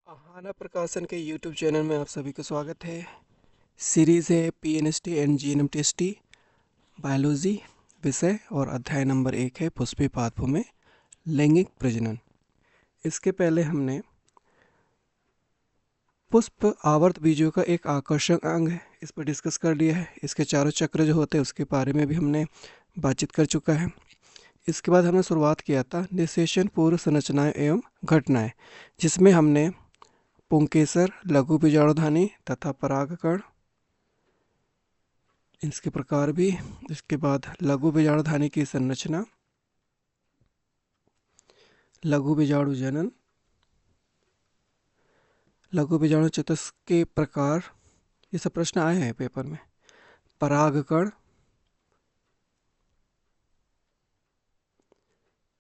आहाना प्रकाशन के YouTube channel में आप सभी का स्वागत है। सीरीज़ है पीएनएसटी एंड जीएनएमटीएसटी बायोलॉजी विषय और अध्याय नंबर 1 है पुष्पी पादपों में लैंगिक प्रजनन। इसके पहले हमने पुष्प आवर्त बीजों का एक आकर्षक अंग है, इस पर डिस्कस कर लिया है। इसके चारों चक्र जो होते हैं उसके बारे में भी हमने बातचीत कर चुका है। इसके बाद हमने शुरुआत किया था निषेचन पूर्व संरचनाएं एवं घटनाएं, जिसमें हमने पुंकेसर, लघु बीजाणुधानी तथा परागकण, इसके प्रकार भी। इसके बाद लघु बीजाणुधानी की संरचना, लघु बीजाणु जनन, लघु बीजाणु चतुष्क के प्रकार, ये सब प्रश्न आए हैं पेपर में। परागकण,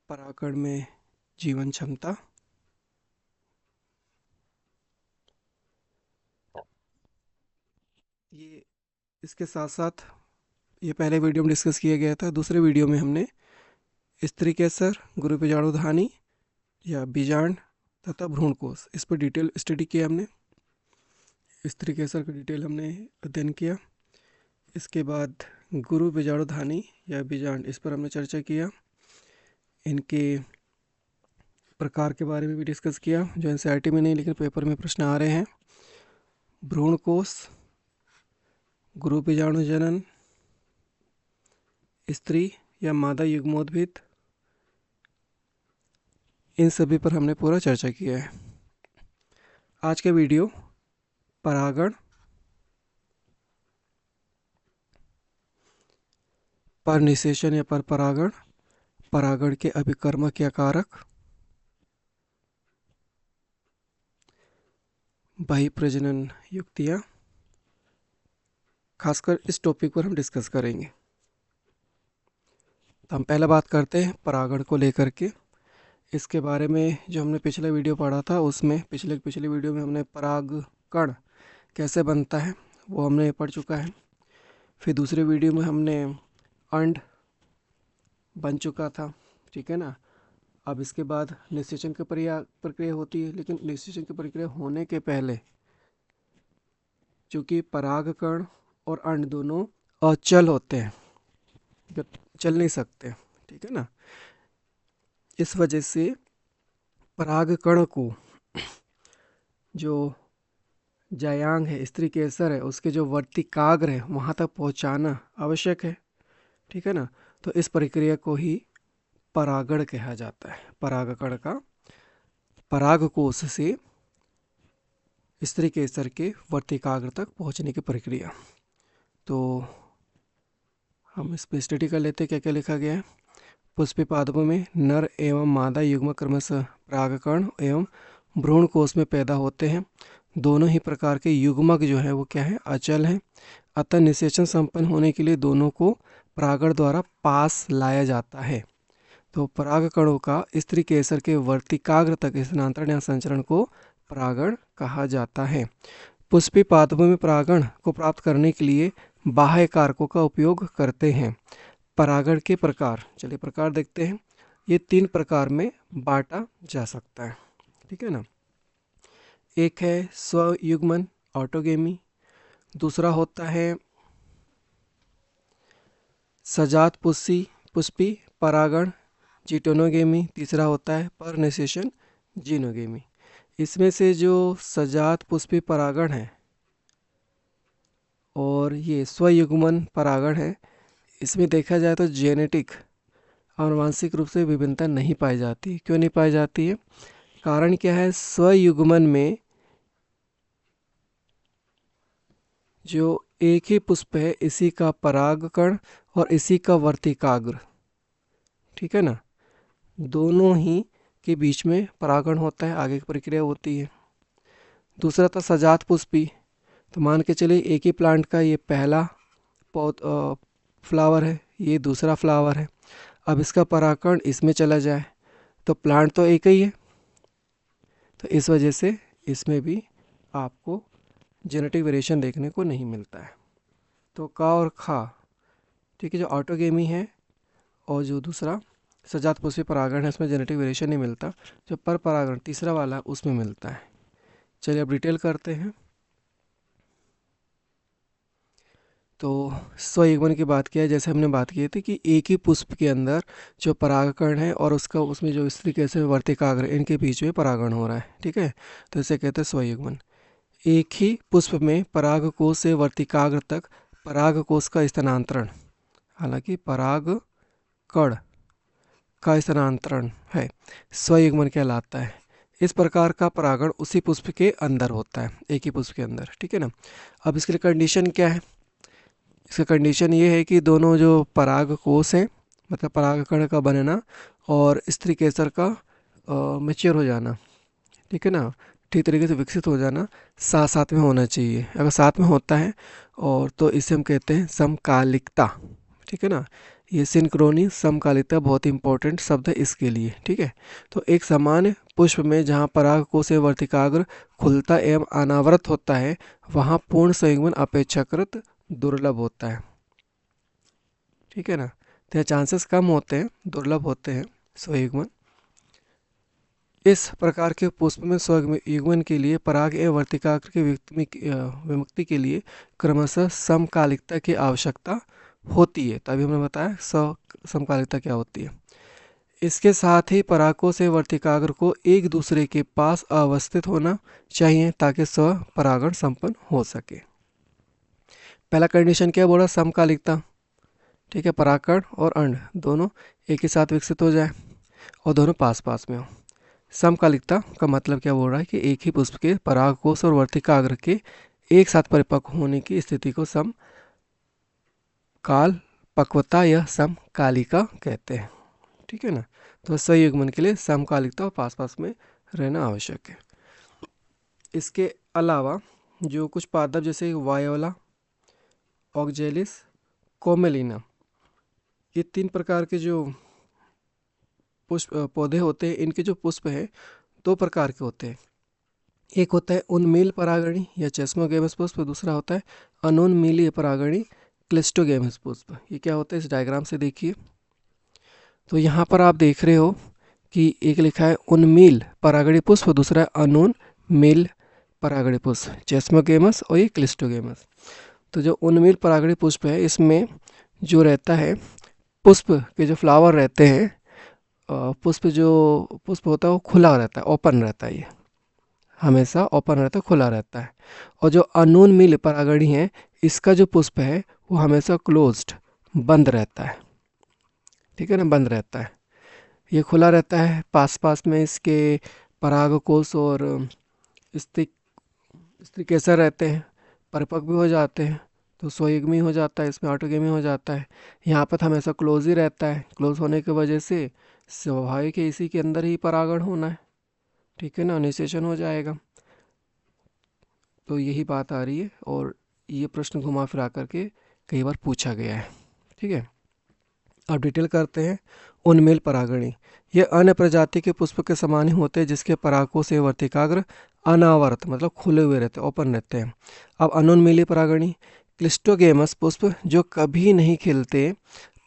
परागकण में जीवन क्षमता, ये इसके साथ साथ ये पहले वीडियो में डिस्कस किया गया था। दूसरे वीडियो में हमने स्त्री केसर, गुरु बीजाणुधानी या बीजांड तथा भ्रूणकोश, इस पर डिटेल स्टडी किया हमने। स्त्री केसर का डिटेल हमने अध्ययन किया। इसके बाद गुरु बीजाणुधानी या बीजांड, इस पर हमने चर्चा किया। इनके प्रकार के बारे में भी डिस्कस किया, जो एनसीईआरटी में नहीं लेकिन पेपर में प्रश्न आ रहे हैं। भ्रूणकोश, गुरु बीजाणु जनन, स्त्री या मादा युग्मोद्भिद, इन सभी पर हमने पूरा चर्चा किया है। आज का वीडियो परागण, पर निषेचन या पर परागण, परागण के अभिकर्मक या कारक, बहिप्रजनन युक्तियाँ, खासकर इस टॉपिक पर हम डिस्कस करेंगे। तो हम पहले बात करते हैं परागण को लेकर के। इसके बारे में जो हमने पिछला वीडियो पढ़ा था उसमें पिछले वीडियो में हमने परागकण कैसे बनता है वो हमने पढ़ चुका है। फिर दूसरे वीडियो में हमने अंड बन चुका था, ठीक है ना। अब इसके बाद निषेचन की प्रक्रिया होती है, लेकिन निषेचन की प्रक्रिया होने के पहले चूँकि परागकण और अंड दोनों अचल होते हैं, चल नहीं सकते, ठीक है ना। इस वजह से परागकण को जो जायांग है, स्त्री केसर है, उसके जो वर्तिकाग्र है वहाँ तक पहुँचाना आवश्यक है, ठीक है ना। तो इस प्रक्रिया को ही परागण कहा जाता है। परागकण का परागकोश से स्त्री केसर के वर्तिकाग्र तक पहुँचने की प्रक्रिया। तो हम इस पर स्टडी कर लेते हैं क्या क्या लिखा गया है। पुष्पी पादपों में नर एवं मादा युग्म क्रमशः परागकण एवं भ्रूणकोश में पैदा होते हैं। दोनों ही प्रकार के युग्मक जो है वो क्या है, अचल हैं। अतः निषेचन संपन्न होने के लिए दोनों को परागण द्वारा पास लाया जाता है। तो परागकणों का स्त्री केसर के वर्तिकाग्र तक स्थानांतरण या संचरण को परागण कहा जाता है। पुष्पी पादपों में परागण को प्राप्त करने के लिए बाह्य कारकों का उपयोग करते हैं। परागण के प्रकार, चलिए प्रकार देखते हैं। ये 3 प्रकार में बांटा जा सकता है, ठीक है ना। एक है स्वयुग्मन, ऑटोगेमी। दूसरा होता है सजात पुष्पी परागण, जिटोनोगेमी। तीसरा होता है परनिषेचन, जीनोगेमी। इसमें से जो सजात पुष्पी परागण है और ये स्वयुग्मन परागण है, इसमें देखा जाए तो जेनेटिक आनुवांशिक रूप से विभिन्नता नहीं पाई जाती। क्यों नहीं पाई जाती है? कारण क्या है? स्वयुग्मन में जो एक ही पुष्प है, इसी का परागकण और इसी का वर्तिकाग्र, ठीक है ना, दोनों ही के बीच में परागण होता है, आगे की प्रक्रिया होती है। दूसरा था सजात पुष्पी। तो मान के चलिए एक ही प्लांट का ये पहला फ्लावर है, ये दूसरा फ्लावर है। अब इसका परागकण इसमें चला जाए तो प्लांट तो एक ही है, तो इस वजह से इसमें भी आपको जेनेटिक वेरिएशन देखने को नहीं मिलता है। तो का और खा, ठीक है, जो ऑटोगेमी है और जो दूसरा सजात पुष्पी परागण है, इसमें जेनेटिक वेरिएशन नहीं मिलता। जो पर परागण तीसरा वाला उसमें मिलता है। चलिए अब डिटेल करते हैं। तो स्वयुग्मन की बात किया, जैसे हमने बात की थी कि एक ही पुष्प के अंदर जो परागकण है और उसका उसमें जो स्त्री कैसे वर्तिकाग्र इनके बीच में परागण हो रहा है, ठीक है, तो इसे कहते हैं स्वयुग्मन। एक ही पुष्प में परागकोश से वर्तिकाग्र तक परागकोश का स्थानांतरण, हालांकि परागकण का स्थानांतरण है, स्वयुग्मन कहलाता है। इस प्रकार का परागण उसी पुष्प के अंदर होता है, एक ही पुष्प के अंदर, ठीक है ना। अब इसके लिए कंडीशन क्या है? इसका कंडीशन ये है कि दोनों जो परागकोश हैं, मतलब परागकण का बनना और स्त्री केसर का मैच्योर हो जाना, ठीक है ना, ठीक तरीके से विकसित हो जाना, साथ साथ में होना चाहिए। अगर साथ में होता है और तो इसे हम कहते हैं समकालिकता, ठीक है ना। ये सिंक्रोनी समकालिकता बहुत इंपॉर्टेंट शब्द है इसके लिए, ठीक है। तो एक सामान्य पुष्प में जहाँ परागकोश से वर्तिकाग्र खुलता एवं अनावृत होता है, वहाँ पूर्ण संयुग्मन अपेक्षाकृत दुर्लभ होता है, ठीक है ना। तो चांसेस कम होते हैं, दुर्लभ होते हैं स्वयुग्मन। इस प्रकार के पुष्प में स्वयुग्मन के लिए पराग एवं वर्तिकाग्र के विमुक्ति के लिए क्रमशः समकालिकता की आवश्यकता होती है। तभी हमने बताया समकालिकता क्या होती है। इसके साथ ही परागकों से वर्तिकाग्र को एक दूसरे के पास अवस्थित होना चाहिए ताकि स्वपरागण संपन्न हो सके। पहला कंडीशन क्या बोला? समकालिकता, ठीक है। परागकण और अंड दोनों एक ही साथ विकसित हो जाए और दोनों पास पास में हो। समकालिकता का मतलब क्या बोल रहा है कि एक ही पुष्प के परागकोश और वर्तिकाग्र के एक साथ परिपक्व होने की स्थिति को समकाल पक्वता या समकालिका कहते हैं, ठीक है ना। तो स्वयुग्मन के लिए समकालिकता और पास पास में रहना आवश्यक है। इसके अलावा जो कुछ पादप जैसे वायोला, ऑक्जेलिस, कोमेलिना, ये 3 प्रकार के जो पुष्प पौधे होते हैं, इनके जो पुष्प हैं 2 प्रकार के होते हैं। एक होता है उन्मील परागणी या चेस्मोगेमस पुष्प, दूसरा होता है अनुन्मीलीय परागणी क्लिस्टोगेमस पुष्प। ये क्या होता है इस डायग्राम से देखिए। तो यहाँ पर आप देख रहे हो कि एक लिखा है उन्मील परागणी पुष्प, दूसरा है अनुन्मील परागणी पुष्प, चेस्मोगेमस और ये क्लिस्टोगेमस। तो जो उन्मील परागणी पुष्प है, इसमें जो रहता है पुष्प के जो फ्लावर रहते हैं, पुष्प होता है वो खुला रहता है, ओपन रहता है, ये हमेशा ओपन रहता है, खुला रहता है। और जो अनुन्मील परागणी है, इसका जो पुष्प है वो हमेशा क्लोज्ड, बंद रहता है, ठीक है ना, बंद रहता है। ये खुला रहता है, पास पास में इसके परागकोश और स्त्री केसर रहते हैं, परिपक्व भी हो जाते हैं, तो स्वयुग्मी हो जाता है, इसमें ऑटोगेमी हो जाता है। यहाँ पर हमेशा क्लोज ही रहता है, क्लोज होने की वजह से स्वाभाविक है इसी के अंदर ही परागण होना है, ठीक है ना, निषेचन हो जाएगा। तो यही बात आ रही है और ये प्रश्न घुमा फिरा करके कई बार पूछा गया है, ठीक है। अब डिटेल करते हैं। उन्मील परागणी, ये अन्य प्रजाति के पुष्प के समान ही होते हैं जिसके परागों से वर्तिकाग्र अनावृत मतलब खुले हुए रहते हैं, ओपन रहते हैं। अब अनुन्मीली परागणी क्लिस्टोगेमस पुष्प जो कभी नहीं खिलते,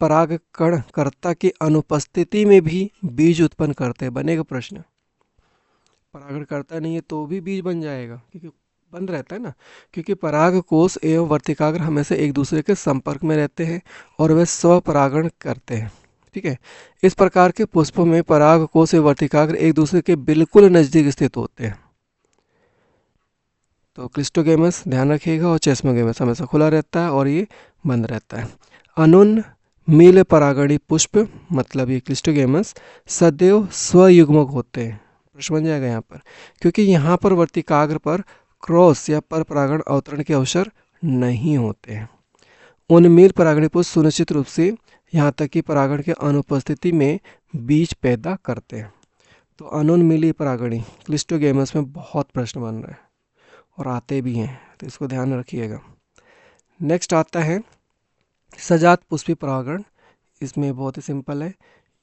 परागकणकर्ता की अनुपस्थिति में भी बीज उत्पन्न करते हैं। बनेगा प्रश्न, परागण करता नहीं है तो भी बीज बन जाएगा क्योंकि बंद रहता है ना, क्योंकि परागकोश एवं वर्तिकाग्र हमेशा एक दूसरे के संपर्क में रहते हैं और वे स्वपरागण करते हैं, ठीक है। इस प्रकार के पुष्पों में परागकोश एवं वर्तिकाग्र एक दूसरे के बिल्कुल नजदीक स्थित होते हैं। तो क्लिस्टोगेमस ध्यान रखिएगा और चेस्मोगेमस हमेशा खुला रहता है और ये बंद रहता है। अनुन्मील परागणी पुष्प मतलब ये क्लिस्टोगेमस सदैव स्वयुग्मक होते हैं। प्रश्न बन जाएगा यहाँ पर, क्योंकि यहाँ पर वर्तिकाग्र पर क्रॉस या पर परागण अवतरण के अवसर नहीं होते हैं। उन्मील परागणी पुष्प सुनिश्चित रूप से यहाँ तक कि परागण के अनुपस्थिति में बीज पैदा करते हैं। तो अनुन्मीली परागणी क्लिस्टोगेमस में बहुत प्रश्न बन रहे हैं और आते भी हैं, तो इसको ध्यान रखिएगा। नेक्स्ट आता है सजात पुष्पी परागण। इसमें बहुत ही सिंपल है,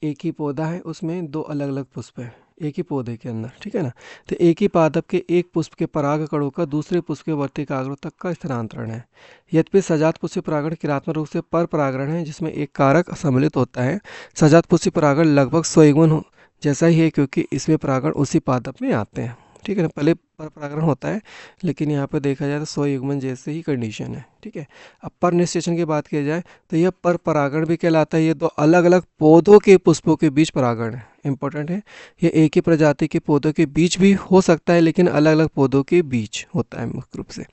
एक ही पौधा है, उसमें 2 अलग अलग पुष्प है एक ही पौधे के अंदर, ठीक है ना। तो एक ही पादप के एक पुष्प के पराग कणों का दूसरे पुष्प के वर्तिकाग्र तक का स्थानांतरण है। यद्यपि सजात पुष्पी परागण क्रियात्मक रूप से पर परागण है जिसमें एक कारक सम्मिलित होता है। सजात पुष्पी परागण लगभग स्वयुग्मन जैसा ही है क्योंकि इसमें परागण उसी पादप में आते हैं, ठीक है ना। पहले पर परागण होता है, लेकिन यहाँ पे देखा जाए तो स्वयुग्मन जैसे ही कंडीशन है। ठीक है। अब पर निषेचन की बात की जाए तो यह पर परागण भी कहलाता है। ये दो अलग अलग पौधों के पुष्पों के बीच परागण है, इंपॉर्टेंट है। ये एक ही प्रजाति के पौधों के बीच भी हो सकता है, लेकिन अलग अलग पौधों के बीच होता है मुख्य रूप से।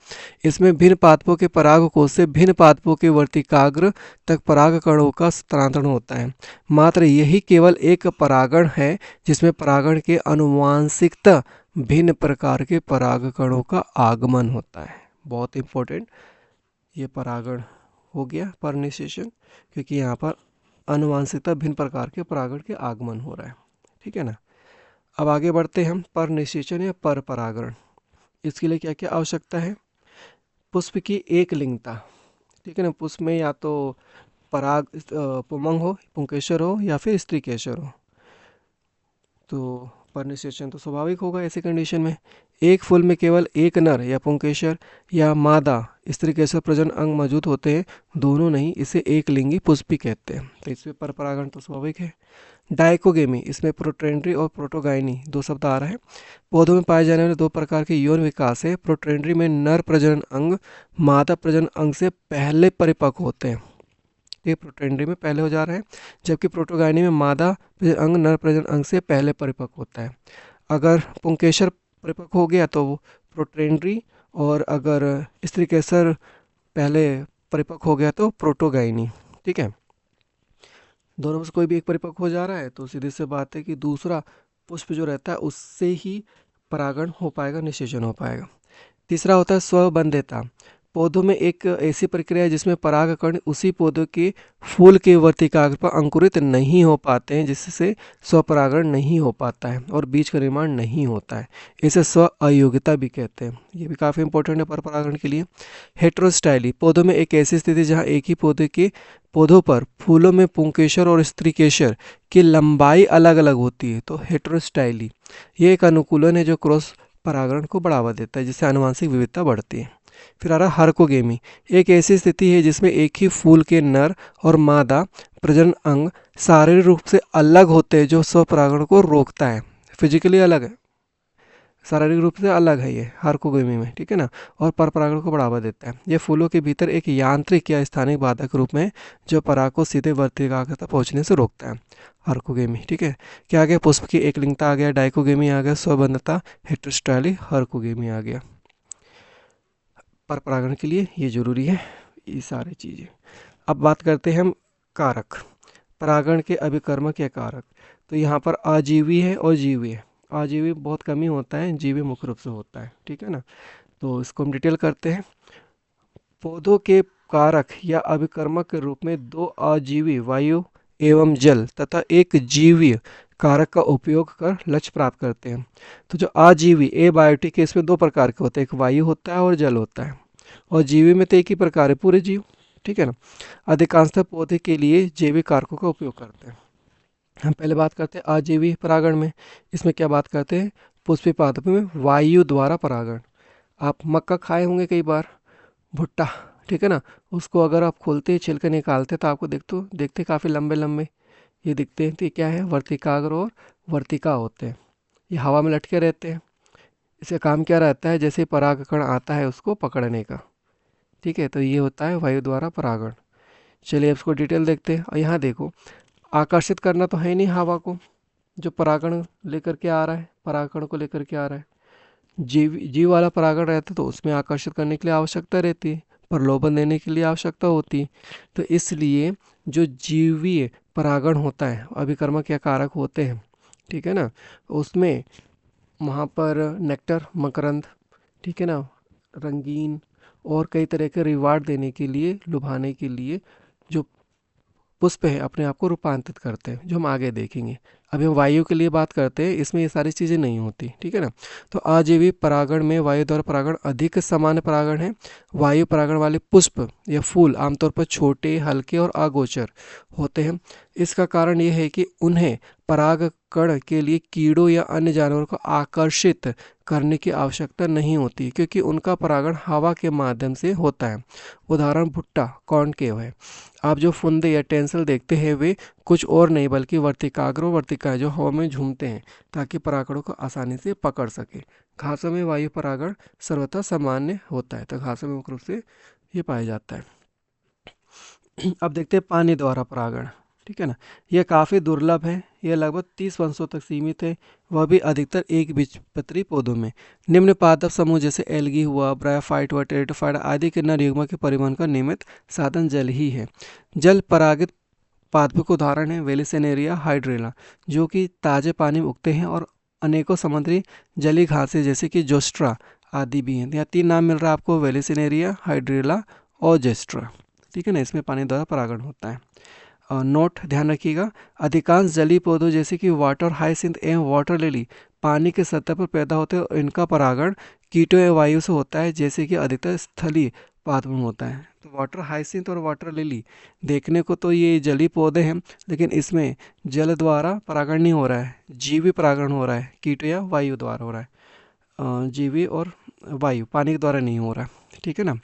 इसमें भिन्न पादपों के परागकोश से भिन्न पादपों के वर्तिकाग्र तक पराग कणों का स्थानांतरण होता है। मात्र यही केवल एक परागण है जिसमें परागण के आनुवांशिकता भिन्न प्रकार के पराग कणों का आगमन होता है। बहुत इंपॉर्टेंट ये परागण हो गया पर निषेचन, क्योंकि यहाँ पर आनुवांशिकता भिन्न प्रकार के परागण के आगमन हो रहा है। ठीक है ना। अब आगे बढ़ते हैं हम पर निषेचन या पर परागण। इसके लिए क्या क्या आवश्यकता है? पुष्प की एक लिंगता। ठीक है ना। पुष्प में या तो पराग पुमंग हो, पुंकेसर हो, या फिर स्त्रीकेसर हो। तो पर निषेचन तो स्वाभाविक होगा ऐसी कंडीशन में। एक फूल में केवल एक नर या पुंकेसर या मादा स्त्रीकेसर प्रजनन अंग मौजूद होते हैं, दोनों नहीं, इसे एक लिंगी पुष्प भी कहते हैं। तो इसमें पर परागण तो स्वाभाविक है। डाइकोगेमी, इसमें प्रोटेंड्री और प्रोटोगाइनी दो शब्द आ रहा है। पौधों में पाए जाने वाले दो प्रकार के यौन विकास है। प्रोटेंड्री में नर प्रजनन अंग मादा प्रजनन अंग से पहले परिपक्व होते हैं, ये प्रोटेंड्री में पहले हो जा रहा है, जबकि प्रोटोगाइनी में मादा प्रजनन अंग नर प्रजनन अंग से पहले परिपक्व होता है। अगर पुंकेसर परिपक्व हो गया तो वो प्रोटेंड्री, और अगर स्त्रीकेसर पहले परिपक्व हो गया तो प्रोटोगाइनी। ठीक है। दोनों में से कोई भी एक परिपक्व हो जा रहा है तो सीधी सी बात है कि दूसरा पुष्प जो रहता है उससे ही परागण हो पाएगा, निषेचन हो पाएगा। तीसरा होता है स्वबंध्यता। पौधों में एक ऐसी प्रक्रिया है जिसमें परागकण उसी पौधे के फूल के वर्तिकाग्र पर अंकुरित नहीं हो पाते हैं, जिससे स्वपरागण नहीं हो पाता है और बीज का निर्माण नहीं होता है। इसे स्व अयोग्यता भी कहते हैं। ये भी काफ़ी इंपॉर्टेंट है पर परागण के लिए। हेट्रोस्टाइली, पौधों में एक ऐसी स्थिति जहाँ एक ही पौधे के पौधों पर फूलों में पुंकेसर और स्त्रीकेसर की लंबाई अलग अलग होती है, तो हेट्रोस्टाइली ये एक अनुकूलन है जो क्रॉस परागण को बढ़ावा देता है, जिससे आनुवंशिक विविधता बढ़ती है। फिर आ रहा हरकोगेमी, एक ऐसी स्थिति है जिसमें एक ही फूल के नर और मादा प्रजनन अंग शारीरिक रूप से अलग होते हैं, जो स्वपरागण को रोकता है। फिजिकली अलग है, शारीरिक रूप से अलग है ये हार्कोगेमी में। ठीक है ना। और परपरागण को बढ़ावा देता है। ये फूलों के भीतर एक यांत्रिक या स्थानिक बाधक के रूप में जो पराग को सीधे वर्तिकाग्र तक पहुंचने से रोकता है, हार्कोगेमी। ठीक है। क्या आ गया? पुष्प की एक लिंगता आ गया, डाइकोगेमी आ गया, स्वबंधता, हेट्रोस्टाइली, हार्कोगेमी आ गया। पर परागण के लिए ये जरूरी है, ये सारी चीज़ें। अब बात करते हैं हम कारक, परागण के अभिकर्मक या कारक। तो यहाँ पर अजीवी है और जीवी है। अजीवी बहुत कम ही होता है, जीवी मुख्य रूप से होता है। ठीक है ना। तो इसको हम डिटेल करते हैं। पौधों के कारक या अभिकर्मक के रूप में दो अजीवी वायु एवं जल तथा एक जीवीय कारक का उपयोग कर लक्ष्य प्राप्त करते हैं। तो जो अजीवी एबायोटिक है, इसमें दो प्रकार के होते हैं, एक वायु होता है और जल होता है, और जीवी में तो एक ही प्रकार है, पूरे जीव। ठीक है ना। अधिकांशतः पौधे के लिए जैविक कारकों का उपयोग करते हैं। हम पहले बात करते हैं अजीवी परागण में। इसमें क्या बात करते हैं? पुष्पीय पादपों में वायु द्वारा परागण। आप मक्का खाए होंगे कई बार, भुट्टा। ठीक है ना। उसको अगर आप खोलते छिलके निकालते तो आपको देखते काफ़ी लंबे लंबे ये दिखते हैं। तो ये क्या है? वर्तिकाग्र और वर्तिका होते हैं। ये हवा में लटके रहते हैं। इसका काम क्या रहता है? जैसे परागकण आता है उसको पकड़ने का। ठीक है। तो ये होता है वायु द्वारा परागण। चलिए इसको डिटेल देखते हैं। और यहाँ देखो, आकर्षित करना तो है नहीं हवा को, जो परागण लेकर के आ रहा है, परागकण को लेकर के आ रहा है। जीव वाला परागण रहता है तो उसमें आकर्षित करने के लिए आवश्यकता रहती है, प्रलोभन देने के लिए आवश्यकता होती है। तो इसलिए जो जीवीय परागण होता है, अभिकर्मक या कारक होते हैं, ठीक है ना, उसमें वहाँ पर नेक्टर, मकरंद, ठीक है ना, रंगीन और कई तरह के रिवार्ड देने के लिए, लुभाने के लिए जो पुष्प है अपने आप को रूपांतरित करते हैं, जो हम आगे देखेंगे। अभी हम वायु के लिए बात करते हैं, इसमें ये सारी चीज़ें नहीं होती। ठीक है ना। तो अजीवी परागण में वायु द्वारा परागण अधिक सामान्य परागण है। वायु परागण वाले पुष्प या फूल आमतौर पर छोटे, हल्के और अगोचर होते हैं। इसका कारण यह है कि उन्हें परागकण के लिए कीड़ों या अन्य जानवरों को आकर्षित करने की आवश्यकता नहीं होती, क्योंकि उनका परागण हवा के माध्यम से होता है। उदाहरण भुट्टा, कॉर्नकेव है। आप जो फुंदे या टेंसल देखते हैं वे कुछ और नहीं बल्कि वर्तिकाग्र और वर्तिकाएं जो हवा में झूमते हैं ताकि परागकणों को आसानी से पकड़ सके। घासों में वायु परागण सर्वथा सामान्य होता है, तो घासों में मुख्य रूप से ये पाया जाता है। अब देखते हैं पानी द्वारा परागण, ठीक है ना। यह काफ़ी दुर्लभ है, यह लगभग 30 वंशों तक सीमित है, वह भी अधिकतर एक बीजपत्री पौधों में। निम्न पादप समूह जैसे एल्गी हुआ, ब्रायोफाइट हुआ, टेरिडोफाइट आदि के नर युग्मक के परिवहन का नियमित साधन जल ही है। जल परागित पादपों के उदाहरण है वेलिसेनेरिया हाइड्रेला, जो कि ताजे पानी में उगते हैं, और अनेकों समुद्री जलीय घासें जैसे कि जोस्ट्रा आदि भी हैं। यहाँ 3 नाम मिल रहा है आपको, वेलिसेनेरिया, हाइड्रेला और जोस्ट्रा, ठीक है ना। इसमें पानी द्वारा परागण होता है। नोट ध्यान रखिएगा, अधिकांश जलीय पौधों जैसे कि वाटर हाइसिंथ एवं वाटर लिली पानी के सतह पर पैदा होते हैं और इनका परागण कीटों या वायु से होता है, जैसे कि अधिकतर स्थलीय पादपों में होता है। तो वाटर हाइसिंथ और वाटर लिली देखने को तो ये जलीय पौधे हैं, लेकिन इसमें जल द्वारा परागण नहीं हो रहा है, जीवी परागण हो रहा है, कीटों या वायु द्वारा हो रहा है। जीवी और वायु, पानी के द्वारा नहीं हो रहा है, ठीक है ना।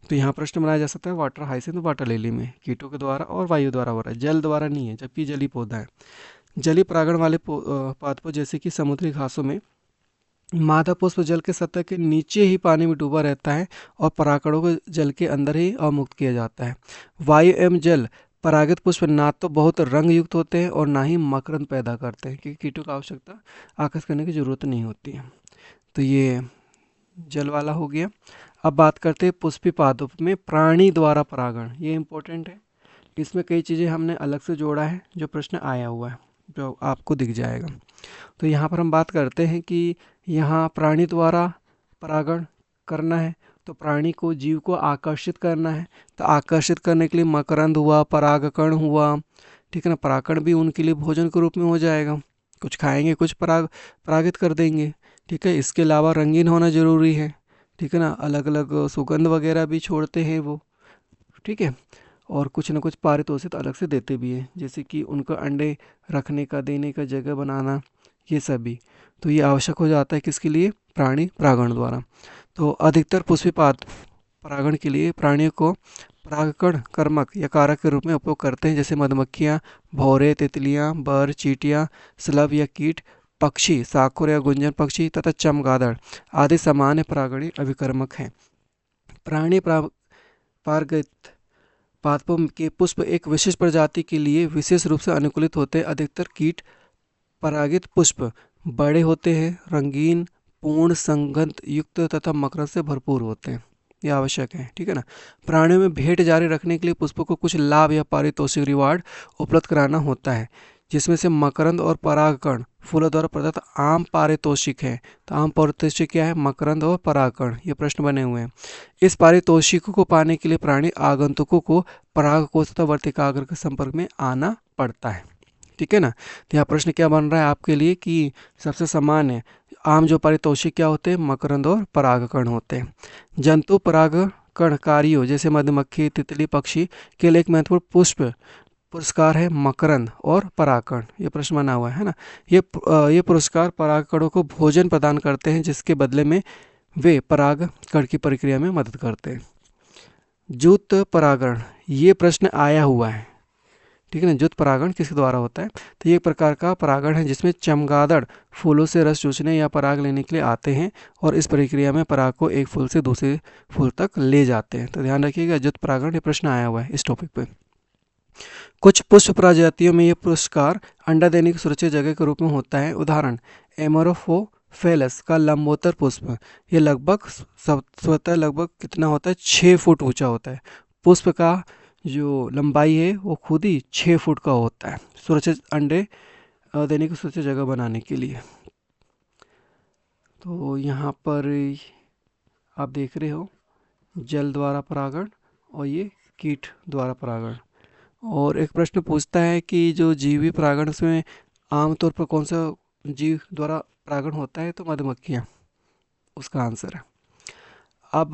तो यहाँ प्रश्न बनाया जा सकता है वाटर हाइसिंथ वाटर लिली में कीटों के द्वारा और वायु द्वारा हो रहा है, जल द्वारा नहीं है, जबकि जलीय पौधा है। जलीय परागण वाले पादपों जैसे कि समुद्री घासों में मादा पुष्प जल के सतह के नीचे ही पानी में डूबा रहता है और परागकणों को जल के अंदर ही अवमुक्त किया जाता है। वायु एवं जल परागित पुष्प ना तो बहुत रंग युक्त होते हैं और ना ही मकरंद पैदा करते हैं, क्योंकि कीटों की आवश्यकता आकर्षित करने की जरूरत नहीं होती है। तो ये जल वाला हो गया। अब बात करते हैं पुष्पी पादप में प्राणी द्वारा परागण, ये इंपॉर्टेंट है। इसमें कई चीज़ें हमने अलग से जोड़ा है, जो प्रश्न आया हुआ है, जो आपको दिख जाएगा। तो यहाँ पर हम बात करते हैं कि यहाँ प्राणी द्वारा परागण करना है, तो प्राणी को, जीव को आकर्षित करना है। तो आकर्षित करने के लिए मकरंद हुआ, परागकण हुआ, ठीक है ना। परागकण भी उनके लिए भोजन के रूप में हो जाएगा, कुछ खाएंगे, कुछ परागित कर देंगे, ठीक है। इसके अलावा रंगीन होना जरूरी है, ठीक है ना। अलग अलग सुगंध वगैरह भी छोड़ते हैं वो, ठीक है। और कुछ ना कुछ पारितोषिक अलग से देते भी हैं, जैसे कि उनका अंडे रखने का, देने का जगह बनाना, ये सब भी। तो ये आवश्यक हो जाता है किसके लिए, प्राणी परागण द्वारा। तो अधिकतर पुष्पी परागण के लिए प्राणियों को परागकण कर्मक या कारक के रूप में उपयोग करते हैं, जैसे मधुमक्खियाँ, भौरे, तितलियाँ, बर, चींटियाँ, स्लव या कीट, पक्षी, साकुर या गुंजन पक्षी तथा चमगादड़ आदि सामान्य परागणी अभिकर्मक हैं। प्राणी पारगत पादपों के पुष्प एक विशेष प्रजाति के लिए विशेष रूप से अनुकूलित होते हैं। अधिकतर कीट परागित पुष्प बड़े होते हैं, रंगीन, पूर्ण संगंध युक्त तथा मकरंद से भरपूर होते हैं, ये आवश्यक है, ठीक है ना। प्राणियों में भेंट जारी रखने के लिए पुष्पों को कुछ लाभ या पारितोषिक रिवार्ड उपलब्ध कराना होता है, जिसमें से मकरंद और परागकण फूलों द्वारा प्रदत्त आम पारितोषिक है। तो आम पारितोषिक क्या है, मकरंद और परागकण, ये प्रश्न बने हुए हैं। इस पारितोषिकों को पाने के लिए प्राणी आगंतुकों को परागकोश तथा वर्तिकाग्र के संपर्क में आना पड़ता है, ठीक है ना। तो यहाँ प्रश्न क्या बन रहा है आपके लिए कि सबसे सामान्य आम जो पारितोषिक क्या होते हैं, मकरंद और परागकण होते हैं। जंतु परागकणकारियों जैसे मधुमक्खी, तितली, पक्षी के लिए एक महत्वपूर्ण पुरस्कार है मकरंद और परागकण, ये प्रश्न बना हुआ है ना। ये पुरस्कार परागकणों को भोजन प्रदान करते हैं, जिसके बदले में वे परागकण की प्रक्रिया में मदद करते हैं। जूत परागण, ये प्रश्न आया हुआ है, ठीक है ना। जूत परागण किसके द्वारा होता है, तो ये एक प्रकार का परागण है जिसमें चमगादड़ फूलों से रस चूसने या पराग लेने के लिए आते हैं और इस प्रक्रिया में पराग को एक फूल से दूसरे फूल तक ले जाते हैं। तो ध्यान रखिएगा, जूत परागण, ये प्रश्न आया हुआ है इस टॉपिक पे। कुछ पुष्प प्रजातियों में यह पुरस्कार अंडा देने की सुरक्षित जगह के रूप में होता है। उदाहरण एमोरोफोफेलस का लंबोत्तर पुष्प, ये लगभग स्वतः लगभग कितना होता है, 6 फुट ऊंचा होता है। पुष्प का जो लंबाई है वो खुद ही 6 फुट का होता है, सुरक्षित अंडे देने की सुरक्षित जगह बनाने के लिए। तो यहाँ पर आप देख रहे हो जल द्वारा परागण और ये कीट द्वारा परागण। और एक प्रश्न पूछता है कि जो जीवी परागण में आमतौर पर कौन सा जीव द्वारा परागण होता है, तो मधुमक्खियाँ उसका आंसर है। अब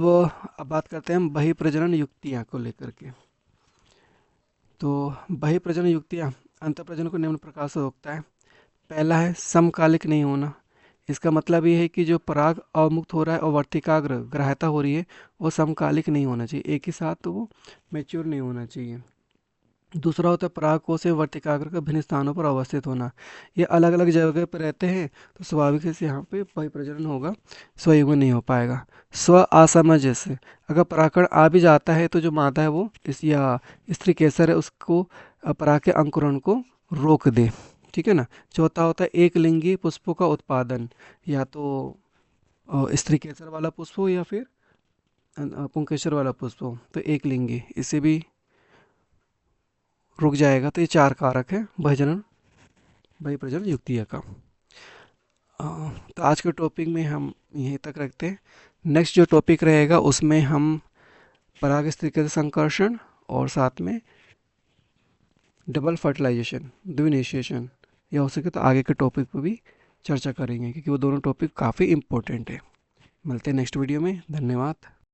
बात करते हैं हम बहिप्रजनन युक्तियाँ को लेकर के। तो बहिप्रजनन युक्तियाँ अंतःप्रजनन को निम्न प्रकार से रोकता है। पहला है समकालिक नहीं होना, इसका मतलब ये है कि जो पराग अवमुक्त हो रहा है और वर्तिकाग्र ग्राह्यता हो रही है वो समकालिक नहीं होना चाहिए, एक ही साथ तो वो मैच्योर नहीं होना चाहिए। दूसरा होता है परागकोश एवं वर्तिकाग्र का भिन्न स्थानों पर अवस्थित होना। ये अलग अलग जगह पर रहते हैं तो स्वाभाविक से यहाँ पे परिप्रजनन होगा, स्वयुग्मन नहीं हो पाएगा। स्व असामंजस्य, अगर परागकण आ भी जाता है तो जो मादा है वो इस या स्त्री केसर है उसको पराग के अंकुरण को रोक दे, ठीक है ना। चौथा होता है एक लिंगी पुष्पों का उत्पादन, या तो स्त्री केसर वाला पुष्प हो या फिर पुंकेसर वाला पुष्प हो, तो एक लिंगी इसे भी रुक जाएगा। तो ये चार कारक है बहिर्जनन बहिर्प्रजनन युक्तिया का। तो आज के टॉपिक में हम यहीं तक रखते हैं। नेक्स्ट जो टॉपिक रहेगा उसमें हम पराग स्थिरीकृत संकर्षण और साथ में डबल फर्टिलाइजेशन, द्विनिषेचन, या हो सके तो आगे के टॉपिक पर भी चर्चा करेंगे क्योंकि वो दोनों टॉपिक काफ़ी इम्पोर्टेंट है। मिलते हैं नेक्स्ट वीडियो में। धन्यवाद।